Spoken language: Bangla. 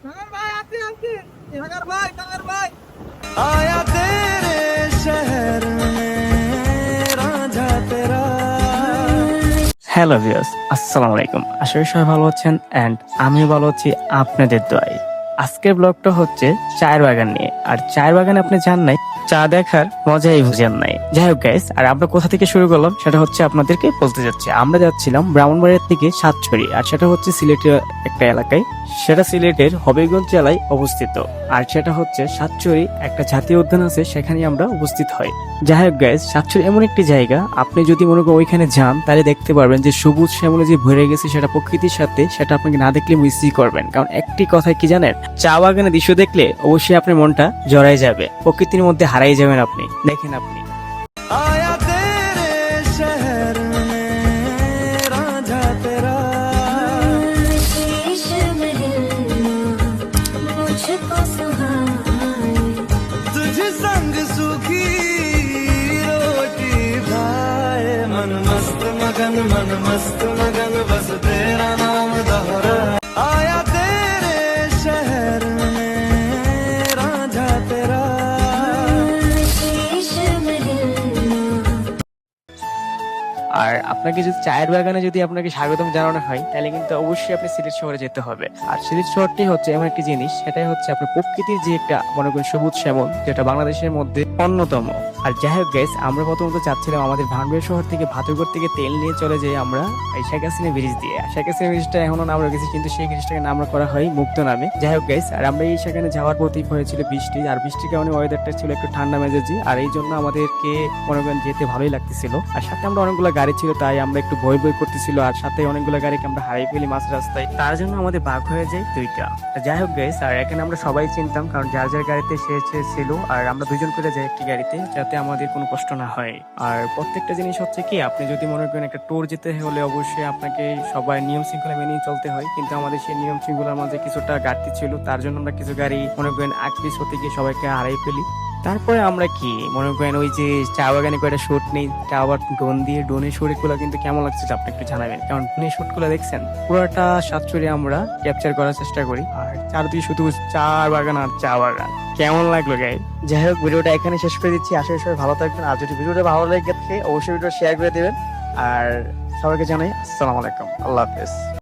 कांगर भाई आते आते कांगर भाई आया तेरे शहर में रांझा तेरा। হ্যালো ভিউয়ার্স, আসসালামু আলাইকুম। আশা করি সবাই ভালো আছেন অ্যান্ড আমিও ভালো আছি আপনাদের দোয়ায়। আজকের ব্লগটা হচ্ছে চায়ের বাগান নিয়ে। আর চায়ের বাগানে আপনি যান নাই, চা দেখার মজাই বুঝেন নাই। যাই হোক গাইস, আর আমরা কোথা থেকে শুরু করলাম সেটা হচ্ছে আপনাদেরকে বলতে যাচ্ছি। আমরা যাচ্ছিলাম ব্রাহ্মণবাড়িয়া থেকে সাতছড়ি, আর সেটা হচ্ছে সিলেটের একটা এলাকায়। সেটা সিলেটের হবিগঞ্জ জেলায় অবস্থিত। আর সেটা হচ্ছে সাতছড়ি একটা জাতীয় উদ্যান আছে, সেখানে আমরা উপস্থিত হই। যাই হোক গাইস, সাতছড়ি এমন একটি জায়গা, আপনি যদি মনে করেন ওইখানে যান তাহলে দেখতে পারবেন যে সবুজ শ্যামলে যে ভরে গেছে সেটা প্রকৃতির সাথে, সেটা আপনাকে না দেখলে মিসই করবেন। কারণ একটি কথা কি জানেন, চা বাগানের দৃশ্য দেখলে অবশ্যই আপনার মনটা জড়াই যাবে, প্রকৃতির মধ্যে হারাই যাবেন আপনি। দেখেন আপনি आया तेरे शहर में रांझा तेरा। शीश महल मुझको सुहाए तुझ संग सूखी रोटी खाए मन मस्त मगन बस तेरा नाम दोहरा। आया तेरे शहर में रांझा तेरा। शीश महल আর আপনাকে যদি চায়ের বাগানে যদি আপনাকে স্বাগতম জানানো হয় তাহলে কিন্তু অবশ্যই আপনি সিলেট শহরে যেতে হবে। আর সিলেট শহরটি হচ্ছে এমন একটি জিনিস, সেটাই হচ্ছে আপনার প্রকৃতির যে একটা মনে করেন সবুজ শ্যামল, যেটা বাংলাদেশের মধ্যে অন্যতম। আর যাই হোক গাইস, আমরা প্রথমত চাচ্ছিলাম আমাদের ভান্ডারিয়া শহর থেকে ভাতুরগড় থেকে তেল নিয়ে চলে যাই আমরা এই শেখ হাসিনা ব্রিজ দিয়ে। শেখ হাসিনা ব্রিজটা এখনো নাম রেখেছি, কিন্তু সেই ব্রিজটাকে নাম করা হয় মুক্ত নামে। যাই হোক গাইস, আর আমরা এই সেখানে যাওয়ার প্রতীক হয়েছিল বৃষ্টি, আর বৃষ্টির কারণে ওয়েদারটা ছিল একটু ঠান্ডা মেজাজি, আর এই জন্য আমাদেরকে মনে করেন যেতে ভালোই লাগতেছিল। আর সাথে আমরা অনেকগুলো গাড়ি ছিল, তাই আমরা একটু ভয় ভয় করতেছিল, আর সাথে অনেকগুলো গাড়িকে আমরা হারিয়ে ফেলি মাঝ রাস্তায়, তার জন্য আমাদের ভাগ হয়ে যায় দুইটা। যাই হোক গাইস, আর এখানে আমরা সবাই চিনতাম, কারণ যার যার গাড়িতে সে ছিল, আর আমরা দুজন করে যাই একটি গাড়িতে, যাতে আমাদের কোনো কষ্ট না হয়। আর প্রত্যেকটা জিনিস হচ্ছে কি, আপনি যদি মনে করেন একটা ট্যুর যেতে হলে অবশ্যই আপনাকে সবাই নিয়ম শৃঙ্খলা মেনেই চলতে হয়, কিন্তু আমাদের সেই নিয়ম শৃঙ্খলার মাঝে কিছুটা ঘাটতি ছিল, তার জন্য আমরা কিছু গাড়ি মনে করেন আগ পিছ হতে গিয়ে সবাইকে হারাই ফেলি। তারপরে আমরা কি মনে করেন ওই যে চা বাগানে কয়েকটা শুট নেই, চা আবার ড্রোন দিয়ে, ড্রোনের শুট গুলো কিন্তু কেমন লাগছে আপনি একটু জানাবেন, কারণ ড্রোনের শুট গুলো দেখছেন পুরোটা সাতছড়ি আমরা ক্যাপচার করার চেষ্টা করি। আর চারদিকে শুধু চা বাগান আর চা বাগান, কেমন লাগলো গাই। যাই হোক, ভিডিওটা এখানে শেষ করে দিচ্ছি। আশা করি সবাই ভালো থাকবেন, আর যদি ভিডিওটা ভালো লেগে থাকে অবশ্যই ভিডিও শেয়ার করে দেবেন। আর সবাইকে জানাই আসসালামু আলাইকুম, আল্লাহ হাফেজ।